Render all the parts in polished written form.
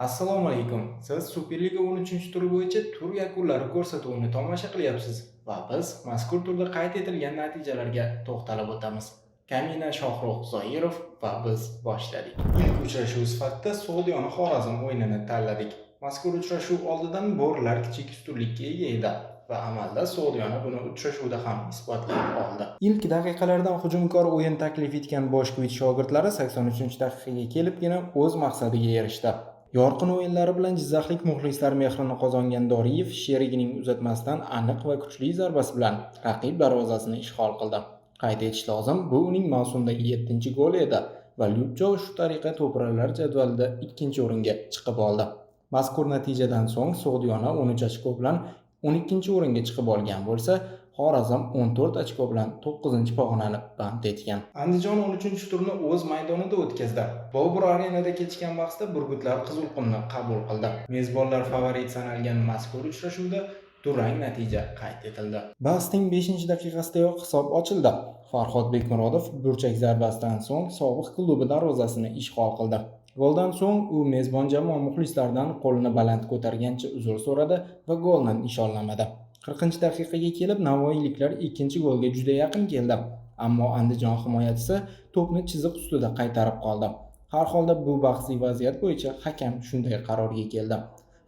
Assalomu alaykum. Siz Superliga 13-turi bo'yicha tur yakunlari ko'rsatuvini tomosha qilyapsiz va biz mazkur turda qayd etilgan natijalarga to'xtalib o'tamiz. Kamina Shohrux Zoirov va biz boshladik. Ilk uchrashuv sifatida Sog'diyona Xorazm o'yinini tanladik. Mazkur uchrashuv oldidan bo'rilar kichik ustunlikka ega edi va amalda Sog'diyona buni uchrashuvda ham isbotlab oldi. Ilk daqiqalardan hujumkor o'yin taklif etgan Boshkovich shogirdlari 83-daqiqaga kelibgina o'z maqsadiga erishdi. Yorqin o'yinlari bilan jizzaxlik muxlislar mehrini qozongan Doriyev sherigining uzatmasidan aniq va kuchli zarbasi bilan raqib darvozasini ishg'ol qildi. Qayd etish lozim, bu uning mavsumdagi 7-goli edi va Lyubcho shu tariqa to'piralar jadvalida 2-o'ringa chiqib oldi. Mazkur natijadan so'ng Sog'diyona 13 ochko bilan 12-o'ringa chiqib olgan bo'lsa, Xorazm 14 ochko bilan 9-pog'onani band etgan. Andijon 13-turni o'z maydonida o'tkazdi. Bobur arenada kechgan bahsda burgutlar Qizilqumni qabul qildi. Mezbonlar favorit sanalgan mazkur uchrashuvda durang natija qayd etildi. Bahsning 5-daqiqasidayoq hisob ochildi. Farhod Bekmurodov burchak zarbasidan so'ng sobiq klubi darvozasini ishg'ol qildi. Goldan so'ng u mezbon jamoa muxlislaridan qo'lini baland ko'targancha uzr so'radi va golni nishonlamadi. 40-daqiqaga kelib navoiyliklar ikkinchi golga juda yaqin keldi, ammo Andijon himoyachisi to'pni chiziq ustida qaytarib qoldi. Har holda bu bahsli vaziyat bo'yicha hakam shunday qarorga keldi.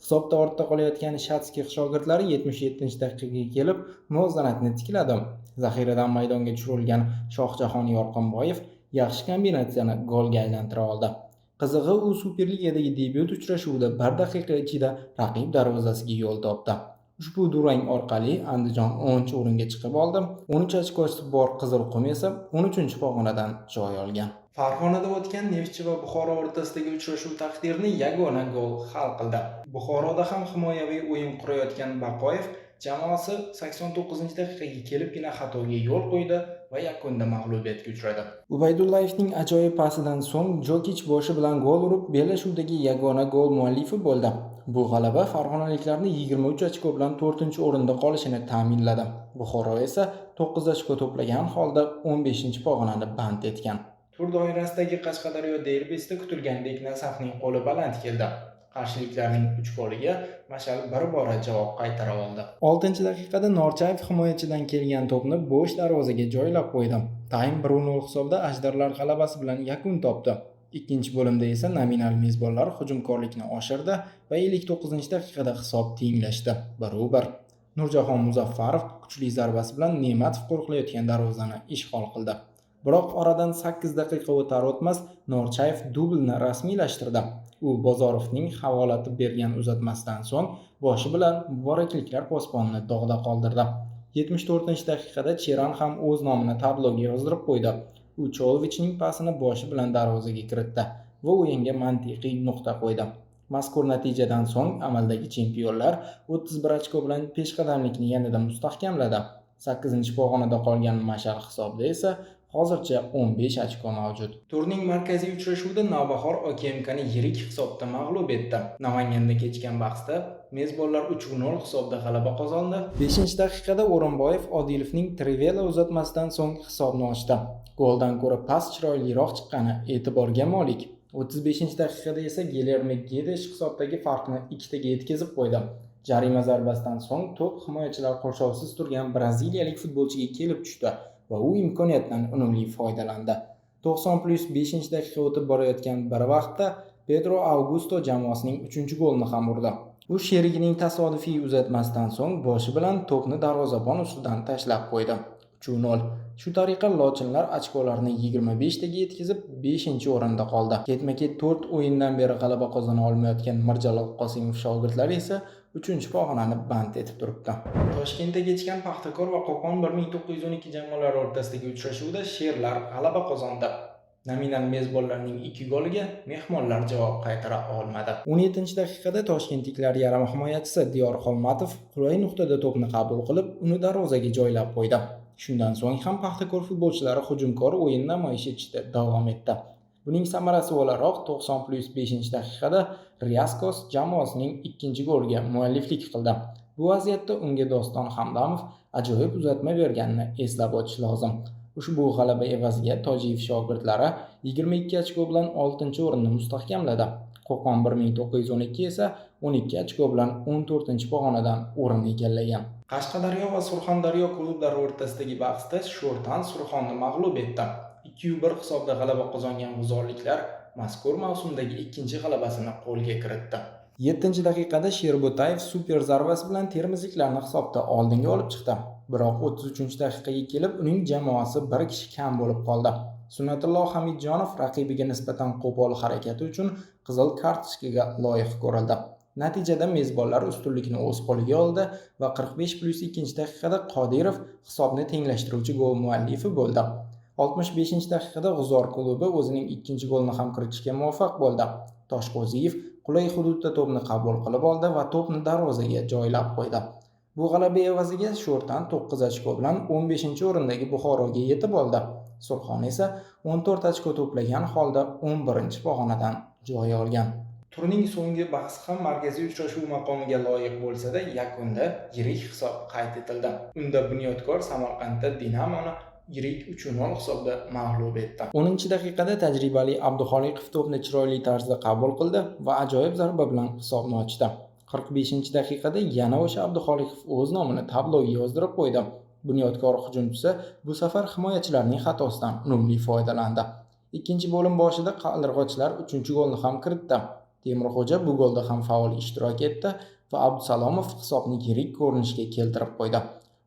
Hisobda ortda qolayotgan Shatskix shogirdlari 77-daqiqaga kelib muvozanatni tikladi. Zaxiradan maydonga tushirilgan Shohjahon Yorqinboyev yaxshi kombinatsiyani golga aylantira oldi. Qizig'i, u Superligadagi debyut uchrashuvida 1 daqiqa ichida raqib darvozasiga yo'l topdi. Ushbu durang orqali Andijon 10-o'ringa chiqib oldi. 13 ochkosi bor Qizilqum esa 13-pog'onadan joy olgan. Farg'onada o'tgan Neftchi va Buxoro o'rtasidagi uchrashuv taqdirini yagona gol hal qildi. Buxoroda ham himoyaviy o'yin qurayotgan Baqoyev jamoasi 89-daqiqaga kelibgina xatoga yo'l qo'ydi va yakunda mag'lubiyatga uchradi. Ubaydullayevning ajoyib pasidan so'ng Jokich boshi bilan gol urib, bellashuvdagi yagona gol muallifi bo'ldi. Bu g'alaba farg'onaliklarni 23 ochko bilan 4-o'rinda qolishini ta'minladi. Buxoro esa 9 ochko to'plagan holda 15-pog'onani band etgan. Tur doirasidagi Qashqadaryo derbisida kutilgandek Nasafning qo'li baland keldi. Qarshiliklarning 3 goliga Mashal bir bora javob qaytara oldi. 6-daqiqada Norchayev himoyachidan kelgan to'pni bo'sh darvozaga joylab qo'ydi. Taym 1-0 hisobda Ajdarlar g'alabasi bilan yakun topdi. Ikkinchi bo'limda esa nominal mezbonlar hujumkorlikni oshirdi va 59-daqiqada hisob tenglashdi. 1-1. Nurjahon Muzaffarov kuchli zarbasi bilan Ne'matov qo'riqlayotgan darvozani ishg'ol qildi. Biroq oradan 8 daqiqa o'tar o'tmas Norchayev dublni rasmiylashtirdi. U Bozorovning havolatib bergan uzatmasidan so'ng boshi bilan muborakliklar posbonni dog'da qoldirdi. 74-daqiqada Cheran ham o'z nomini tabloga yozdirib qo'ydi. U Cholovichning pasini boshi bilan darvozaga kiritdi va o'yinga mantiqiy nuqta qo'ydi. Mazkur natijadan so'ng amaldagi chempionlar 31 ochko bilan peshqadamlikni yanada mustahkamladi. 8-pog'onada qolgan Mashal hisobida esa hozircha 15 ochko mavjud. Turning markaziy uchrashuvida Navbahor OKMKni yirik hisobda mag'lub etdi. Namanganda kechgan bahsda mezbonlar 3-0 hisobda g'alaba qozondi. 5-daqiqada O'rinboyev Odilovning Trivela uzatmasidan so'ng hisobni ochdi. Goldan ko'ra pas chiroyliroq chiqqani e'tiborga molik. 35-daqiqada esa Gilerme Gedesh hisobdagi farqni 2taga yetkazib qo'ydi. Jarima zarbasidan so'ng to'p himoyachilar qurshovsiz turgan braziliyalik futbolchiga kelib tushdi va u imkoniyatdan unumli foydalandi. 90+5-daqiqa o'tib borayotgan bir vaqtda Pedro Augusto jamoasining 3-golini ham urdi. U sherigining tasodifiy uzatmasidan so'ng boshi bilan to'pni darvozabon ustidan tashlab qo'ydi. 3-0. Shu tariqa lochinlar ochkolarni 25taga yetkazib 5-o'rinda qoldi. Ketma-ket 4 o'yindan beri g'alaba qozona olmayotgan Mirjalol Qosimov shogirdlari esa 3-pog'onani band etib turibdi. Toshkentda kechgan Paxtakor va Qo'qon 1912 jamoalari o'rtasidagi uchrashuvda sherlar g'alaba qozondi. Nominal mezbonlarning 2 goliga mehmonlar javob qaytara olmadi. 17-daqiqada toshkentliklar yarim himoyachisi Diyor Xolmatov qulay nuqtada to'pni qabul qilib, uni darvozaga joylab qo'ydi. Shundan so'ng ham Paxtakor futbolchilari hujumkor o'yin namoyish etishda davom etdi. Buning samarasi o'laroq 90+5-daqiqada Ryaskos jamoasining 2-goliga mualliflik qildi. Bu vaziyatda unga Doston Hamdamov ajoyib uzatma berganini eslab o'tish lozim. Ushbu g'alaba evaziga Tojiyev shogirdlari 22 ochko bilan 6-o'rinni mustahkamladi. Qo'qon 1912 esa 12 ochko bilan 14-pog'onadan o'rin egallagan. Qashqadaryo va Surxondaryo klublari o'rtasidagi bahsda Sho'rtan Surxonni mag'lub etdi. 2-1 hisobda g'alaba qozongan g'uzorliklar mazkur mavsumdagi ikkinchi g'alabasini qo'lga kiritdi. 7-daqiqada Sherbo'tayev super zarbasi bilan termizliklarni hisobda oldinga olib chiqdi. Biroq 33-daqiqaga kelib uning jamoasi bir kishi kam bo'lib qoldi. Sunnatulloh Hamidjonov raqibiga nisbatan qo'pol harakati uchun qizil kartochkaga loyiq ko'rildi. Natijada mezbonlar ustunlikni o'z qo'liga oldi va 45+2-daqiqada Qodirov hisobni tenglashtiruvchi gol muallifi bo'ldi. 65-daqiqada G'uzor klubi o'zining ikkinchi golini ham kiritishga muvaffaq bo'ldi. Toshqo'ziyev qulay hududda to'pni qabul qilib oldi va to'pni darvozaga joylab qo'ydi. Bu g'alaba evaziga Sho'rtan 9 ochko bilan 15-o'rindagi Buxoroga yetib oldi. Surxon esa 14 ochko to'plagan holda 11-pog'onadan joy olgan. Turning so'nggi bahsi ham markaziy uchrashuv maqomiga loyiq bo'lsa-da, yakunda yirik hisob qayd etildi. Unda Bunyodkor Samarqandda Dinamoni yirik 3-0 hisobda mag'lub etdi. 10-daqiqada tajribali Abduxoliqov to'pni chiroyli tarzda qabul qildi va ajoyib zarba bilan hisobni ochdi. 45-daqiqada yana o'sha Abduxoliqov o'z nomini tabloga yozdirib qo'ydi. Bunyodkor hujumchisi bu safar himoyachilarning xatosidan unumli foydalandi. Ikkinchi bo'lim boshida qaldirg'ochlar 3-golni ham kiritdi. Temurxo'ja bu golda ham faol ishtirok etdi va Abdusalomov hisobni yirik ko'rinishga keltirib qo'ydi.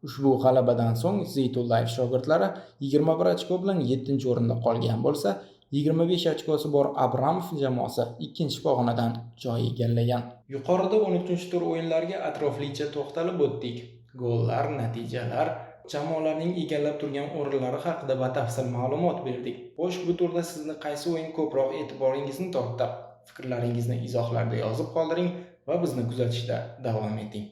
Ushbu g'alabadan so'ng Zeytullayev shogirdlari 21 ochko bilan 7-o'rinda qolgan bo'lsa, 25 ochkosi bor Abramov jamoasi 2-pog'onadan joy egallagan. Yuqorida 13-tur o'yinlarga atroflicha to'xtalib o'tdik. Gollar, natijalar, jamoalarning egallab turgan o'rinlari haqida batafsil ma'lumot berdik. Xo'sh, bu turda sizni qaysi o'yin ko'proq e'tiboringizni tortdi? Fikrlaringizni izohlarda yozib qoldiring va bizni kuzatishda davom eting.